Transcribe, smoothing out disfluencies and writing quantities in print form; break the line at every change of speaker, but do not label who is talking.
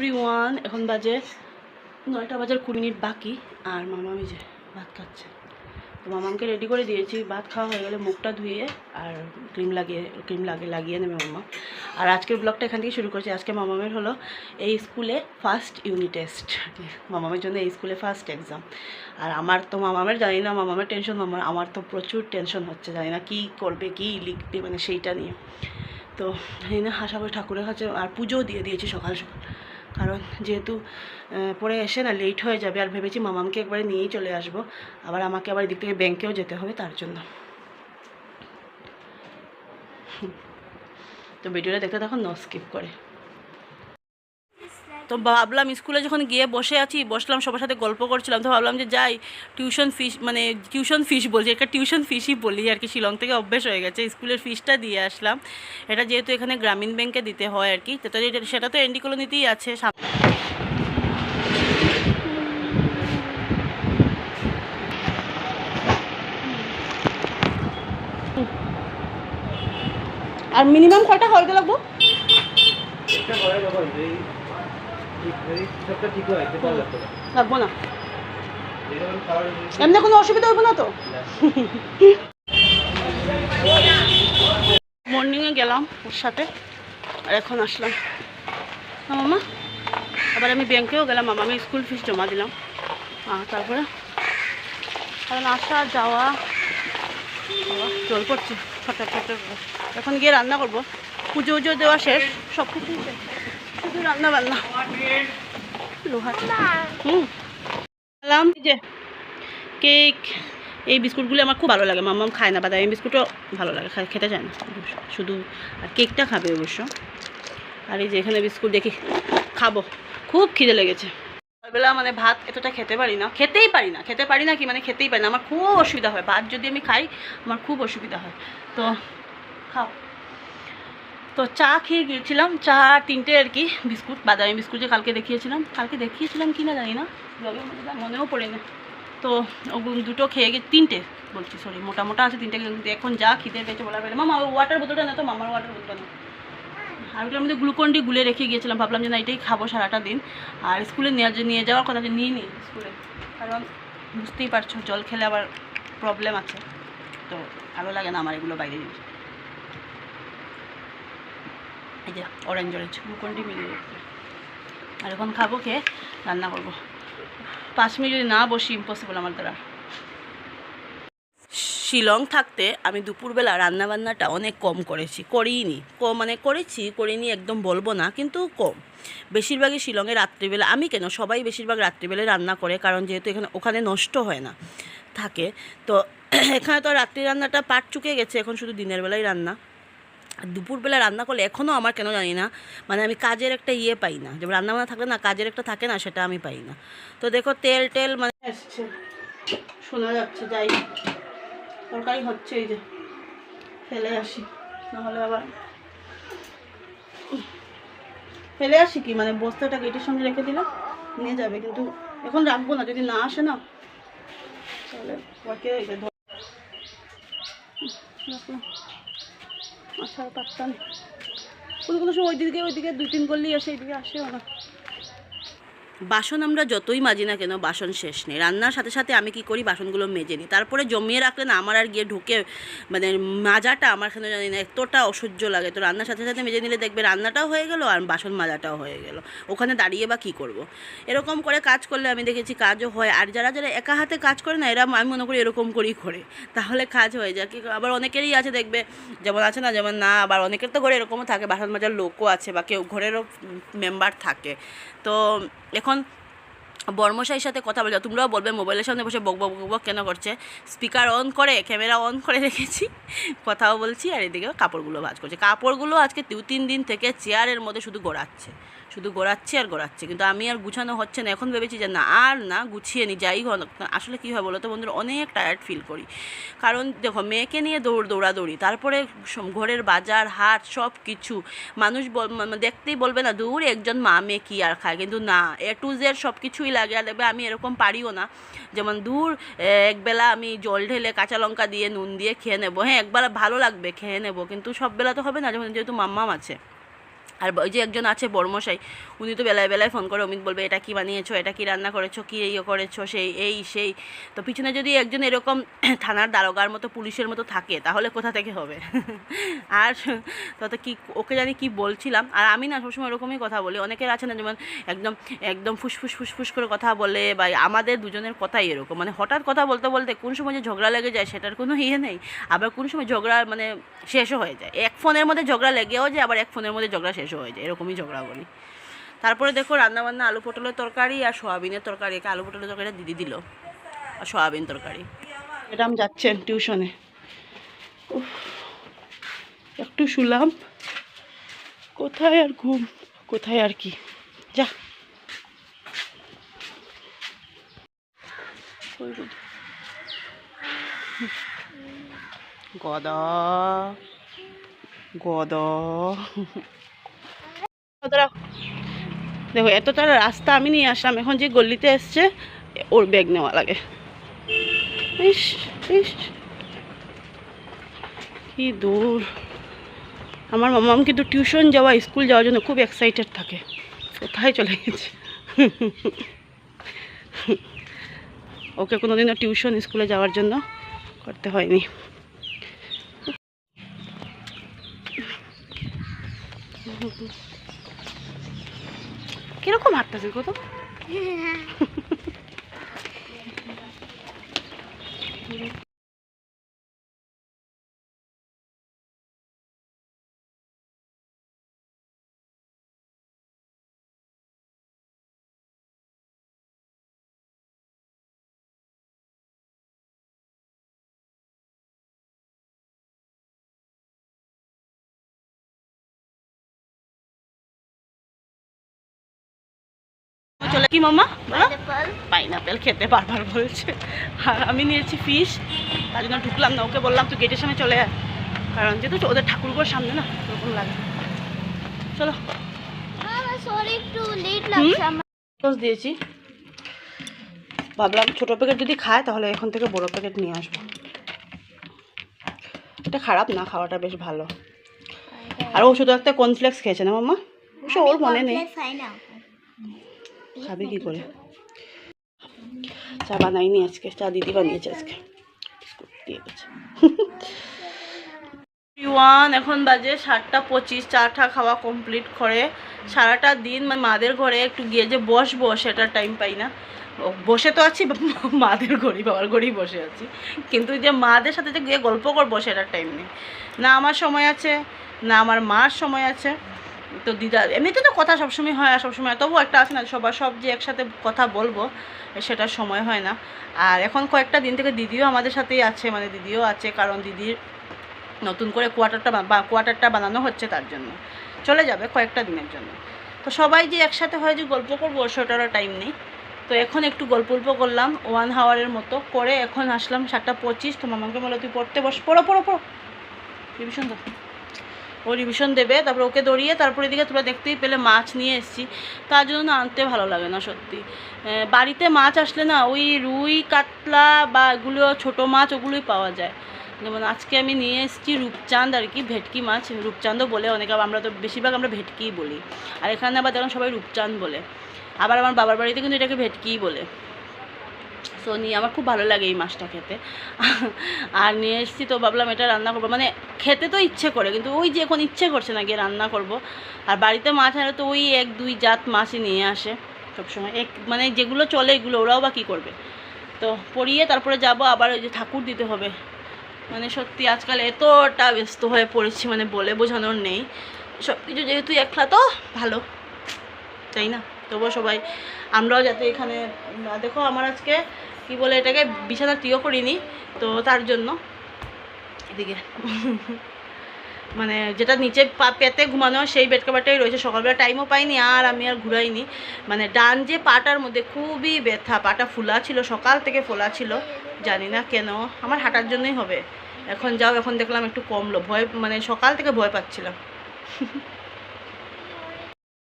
Everyone, এখন বাজে 9টা বাজার 20 মিনিট বাকি। আর মামা যে ভাত খাচ্ছে, তো মামাকে রেডি করে দিয়েছি। ভাত খাওয়া হয়ে গেলে মুখটা ধুয়ে আর ক্রিম লাগিয়ে নেবে মামা। আর আজকের ব্লগটা এখান থেকে শুরু করছি। আজকে মামামের হলো এই স্কুলে ফার্স্ট ইউনিট টেস্ট, মামামের জন্য এই স্কুলে ফার্স্ট এক্সাম। আর আমার তো মামামের জানি না, মামামের টেনশন, আমার তো প্রচুর টেনশন হচ্ছে, জানি না কী করবে কী লিখবে, মানে সেইটা নিয়ে। তো জানি না, আশা করি ঠাকুরের কাছে। আর পুজোও দিয়ে দিয়েছি সকাল সকাল, কারণ যেহেতু পরে এসে না লেট হয়ে যাবে। আর ভেবেছি মামামকে একবারে নিয়েই চলে আসবো, আবার আমাকে আবার এদিক থেকে ব্যাংকেও যেতে হবে তার জন্য। তো ভিডিওটা দেখতে তখন স্কিপ করে। তো ভাবলাম স্কুলে যখন গিয়ে বসলাম সবার সাথে গল্প করছিলাম, তো ভাবলাম যে যাই টিউশন ফিস বলছি, একটা টিউশন ফিসই বলি আর কি, শিলং থেকে অভ্যেস হয়ে গেছে। স্কুলের ফিসটা দিয়ে আসলাম। এটা যেহেতু এখানে গ্রামীণ ব্যাংকে দিতে হয় আর কি, তো সেটা তো এনডি কলোনিতেই আছে। আর মিনিমাম কয়টা হয়ে লাগবো? লাগবো না, এমনি কোনো অসুবিধা হইব না তো? মর্নিংয়ে গেলাম ওর সাথে, আর এখন আসলাম মামা। আবার আমি ব্যাংকেও গেলাম, আমি স্কুল ফিস জমা দিলাম। তারপরে কারণ আসা যাওয়া জল পড়ছে ফটাফট। এখন গিয়ে রান্না করবো, পুজো দেওয়া শেষ, সব কিছু শেষ, শুধু রান্না বান্না। লোহার যে কেক, এই বিস্কুটগুলো আমার খুব ভালো লাগে। মাম্মাম খায় না, বাদামি বিস্কুটও ভালো লাগে, খেতে চায় না শুধু। আর কেকটা খাবে অবশ্য। আর এই যে এখানে বিস্কুট দেখি খাবো, খুব খিদে লেগেছে। সকালবেলা মানে ভাত এতটা খেতে পারি না কি, মানে খেতেই পারি না, আমার খুব অসুবিধা হয়। ভাত যদি আমি খাই আমার খুব অসুবিধা হয়। তো খাও। তো চা খেয়ে গিয়েছিলাম, চা 3টে আর কি, বিস্কুট, বাদামি বিস্কুট যে কালকে দেখিয়েছিলাম কি না জানি না, মনেও পড়ে না। তো ওগুলো 2টো খেয়ে গিয়ে 3টে বলছি, সরি, মোটা আছে 3টে। কিন্তু এখন যা খিদে পেয়েছে বলা পেলে। মামা ওয়াটার বোতলটা না, তো মামার ওয়াটার বোতলটা না। আর ওটার মধ্যে গ্লুকন-ডি গুলে রেখে গিয়েছিলাম, ভাবলাম যে না এটাই খাবো সারাটা দিন। আর স্কুলে নিয়ে যাওয়ার কথা, যে নিয়ে নিই স্কুলে, কারণ বুঝতেই পারছো জল খেলে আবার প্রবলেম আছে। তো ভালো লাগে না আমার এগুলো বাইরে জিনিস। এই যে অরেঞ্জ গ্লুকন-ডি মিলিয়ে। আর এখন খাবো, খেয়ে রান্না করবো। 5 মিনিট যদি না বসি ইম্পসিবল আমার দ্বারা। শিলং থাকতে আমি দুপুরবেলা রান্নাবান্নাটা অনেক কম করিনি একদম বলবো না, কিন্তু কম। বেশিরভাগই শিলংয়ে রাত্রিবেলা, আমি কেন সবাই বেশিরভাগ রাত্রিবেলায় রান্না করে, কারণ যেহেতু ওখানে নষ্ট হয় না থাকে। তো এখানে তো রাত্রি রান্নাটা পাট চুকে গেছে, এখন শুধু দিনের বেলায় রান্না। আর দুপুরবেলা রান্না করলে এখনও আমার কেন জানি না, মানে আমি কাজের একটা পাই না, যেমন রান্নাবান্না থাকলে না কাজের একটা থাকে না, সেটা আমি পাই না। তো দেখো তেল মানে আসছে, শোনা যাচ্ছে, যাই তরকারি হচ্ছে, এই যে ফেলে আসি, নাহলে আবার ফেলে আসি কি, মানে বস্তাটা গেটের সামনে রেখে দিলাম, নিয়ে যাবে, কিন্তু এখন রাখবো না, যদি না আসে না তাহলে আসার পারতাম। কোনো সময় ওইদিকে 2-3 করলেই আসে, এইদিকে আসেও না। বাসন আমরা যতই মাজি না কেন, বাসন শেষ নেই। রান্নার সাথে সাথে আমি কি করি, বাসনগুলো মেজে নিই, তারপরে জমিয়ে রাখলে না আমার আর গিয়ে ঢুকে, মানে মাজাটা আমার কেন জানি না এতটা অসহ্য লাগে। তো রান্নার সাথে সাথে মেজে নিলে দেখবে রান্নাটাও হয়ে গেল আর বাসন মাজাটাও হয়ে গেল, ওখানে দাঁড়িয়ে বা কী করব। এরকম করে কাজ করলে আমি দেখেছি কাজও হয়। আর যারা একা হাতে কাজ করে না, এরা আমি মনে করি এরকম করেই করে, তাহলে কাজ হয়ে যায়। আবার অনেকেরই আছে দেখবে, যেমন আছে না, যেমন না, আবার অনেকের তো ঘরে এরকমও থাকে, বাসন মাজার লোকও আছে বা কেউ ঘরেরও মেম্বার থাকে। তো এখন বর্মশাইয়ের সাথে কথা বলে, তোমরাও বলবে মোবাইলের সামনে বসে বক কেন করছে, স্পিকার অন করে ক্যামেরা অন করে রেখেছি, কথাও বলছি, আর এদিকেও কাপড়গুলো ভাঁজ করছে। কাপড়গুলো আজকে 2-3 দিন থেকে চেয়ারের মধ্যে শুধু গড়াচ্ছে, কিন্তু আমি আর গুছানো হচ্ছে না। এখন ভেবেছি যে না গুছিয়ে নিই, যাই হোক। আসলে কী হয় বলো তো বন্ধুরা, অনেক টায়ার্ড ফিল করি, কারণ দেখো মেয়েকে নিয়ে দৌড়াদৌড়ি, তারপরে ঘরের বাজার হাট সব কিছু। মানুষ দেখতেই বলবে না, দূর একজন মা মেয়ে কী আর খায়, কিন্তু না, A to Z সব কিছুই লাগে। আর দেখবে আমি এরকম পারিও না, যেমন দূর একবেলা আমি জল ঢেলে কাঁচা লঙ্কা দিয়ে নুন দিয়ে খেয়ে নেবো, হ্যাঁ একবেলা ভালো লাগবে খেয়ে নেবো, কিন্তু সব বেলা তো হবে না, যেহেতু মাম্মাম আছে। আর ওই যে একজন আছে বড়মশাই, উনি তো বেলায় বেলায় ফোন করে অমিত বলবে এটা কি বানিয়েছো, এটা কি রান্না করেছো, কি ইয়ে করেছো, সেই তো পিছনে যদি একজন এরকম থানার দারোগার মতো পুলিশের মতো থাকে তাহলে কোথা থেকে হবে। আর তো কি ওকে জানি কি বলছিলাম। আর আমি না সবসময় এরকমই কথা বলি, অনেকের আছে না যেমন একদম একদম ফুসফুস করে কথা বলে, বা আমাদের দুজনের কথাই এরকম, মানে হঠাৎ কথা বলতে বলতে কোন সময় যে ঝগড়া লেগে যায় সেটার কোনো ইয়ে নেই। আবার কোন সময় ঝগড়া মানে শেষও হয়ে যায়, এক ফোনের মধ্যে ঝগড়া লেগেও যায়, আবার এক ফোনের মধ্যে ঝগড়া শেষও হয়ে যায়, এরকমই ঝগড়া বলি। তারপরে দেখো রান্নাবান্না আলু পটলের তরকারি আর সোয়াবিনের তরকারি, একে আলু পটলের তরকারিটা দিদি দিল, আর সোয়াবিন তরকারি। ম্যাডাম যাচ্ছেন টিউশনে, একটু শুলাম, কোথায় আর ঘুম, কোথায় আর কি, যা গদা গদা। দেখো এতটা রাস্তা আমি নিয়ে আসলাম, এখন যে গল্লিতে এসছে ওর ব্যাগ নেওয়া লাগে। ইস ইস কি দূর। আমার মামাম কিন্তু টিউশন যাওয়া, স্কুল যাওয়ার জন্য খুব এক্সাইটেড থাকে। কোথায় চলে গেছে, ওকে কোনোদিনও টিউশন স্কুলে যাওয়ার জন্য করতে হয়নি। কিরকম হাঁটতেছে কত, চলে কি মামা পাইনাপেল খেতে বারবার বলছে। আর আমি নিয়েছি ফিশ, তার জন্য ঢুকলাম না, ওকে বললাম তুই গেটের সামনে চলে আয়, কারণ যেহেতু ওদের ঠাকুরঘর সামনে না ওরকম লাগে। চলো দিয়েছি, ভাবলাম ছোটো প্যাকেট যদি খায় তাহলে এখন থেকে বড় প্যাকেট নিয়ে আসবো। এটা খারাপ না, খাওয়াটা বেশ ভালো। আর ও শুধু একটা কর্নফ্লেক্স খেয়েছে না মাম্মা, অবশ্য ওর মনে নেই, খাবে কি করে। চা বানাইনি আজকে, চা দিদি বানিয়েছে আজকে, দিয়ে গেছে। এখন বাজে 7:25, চাটা খাওয়া কমপ্লিট করে সারাটা দিন মানে মাদের ঘরে একটু গিয়ে যে বসবো সেটার টাইম পাই না। বসে তো আছি মাদের ঘরেই, বাবার ঘরেই বসে আছি, কিন্তু যে মাদের সাথে যে গিয়ে গল্প করবো সেটার টাইম নেই, না আমার সময় আছে না আমার মার সময় আছে। তো দিদা এমনিতে তো কথা সবসময় হয়, আর সবসময় তবুও একটা আছে না সব যে একসাথে কথা বলবো সেটার সময় হয় না। আর এখন কয়েকটা দিন থেকে দিদিও আমাদের সাথেই আছে, মানে দিদিও আছে, কারণ দিদির নতুন করে কোয়ার্টারটা বানানো হচ্ছে, তার জন্য চলে যাবে কয়েকটা দিনের জন্য। তো সবাই যে একসাথে হয় যে গল্প করবো সেটারও টাইম নেই। তো এখন একটু গল্প করলাম 1 আওয়ারের মতো করে, এখন আসলাম 7:25। তো মামাকে বলে তুই পড়তে বস, পড়ো রিভিশন দাও, ও রিভিশন দেবে, তারপর ওকে দৌড়িয়ে তারপর এদিকে তোমরা দেখতেই পেলে মাছ নিয়ে এসেছি। তার জন্য না আনতে ভালো লাগে না সত্যি, বাড়িতে মাছ আসলে না ওই রুই কাতলা বা এগুলো ছোটো মাছ ওগুলোই পাওয়া যায়। যেমন আজকে আমি নিয়ে এসেছি রূপচাঁদ আর কি, ভেটকি মাছ, রূপচাঁদও বলে অনেকে, আমরা তো বেশিরভাগ আমরা ভেটকিই বলি, আর এখানে আবার দেখুন সবাই রূপচাঁদ বলে, আবার আমার বাবার বাড়িতে কিন্তু এটাকে ভেটকিই বলে। সো নিয়ে আমার খুব ভালো লাগে এই মাছটা খেতে, আর নিয়ে এসেছি। তো ভাবলাম এটা রান্না করবো, মানে খেতে তো ইচ্ছে করে, কিন্তু ওই যে এখন ইচ্ছে করছে না গিয়ে রান্না করব। আর বাড়িতে মাছ আনলে তো ওই 1-2 জাত মাছই নিয়ে আসে সবসময়, মানে যেগুলো চলে এগুলো, ওরাও বা কী করবে। তো পরিয়ে তারপরে যাব, আবার ওই যে ঠাকুর দিতে হবে। মানে সত্যি আজকাল এতটা ব্যস্ত হয়ে পড়েছি, মানে বলে বোঝানোর নেই। সব কিছু যেহেতু একলা তো ভালো, তাই না? তবুও সবাই আমরাও যাতে এখানে দেখো, আমার আজকে কি বলে এটাকে বিছানা টিও করিনি, তো তার জন্য এদিকে মানে যেটা নিচে পেতে ঘুমানো সেই বেড কভারটাই রয়েছে। সকালবেলা টাইমও পাইনি, আর আমি আর ঘুরাইনি। মানে ডান যে পাটার মধ্যে খুবই ব্যথা, পাটা ফোলা ছিল, সকাল থেকে ফোলা ছিল, জানি না কেন, আমার হাঁটার জন্যই হবে। এখন দেখলাম একটু কমলো, ভয় মানে সকাল থেকে ভয় পাচ্ছিলাম।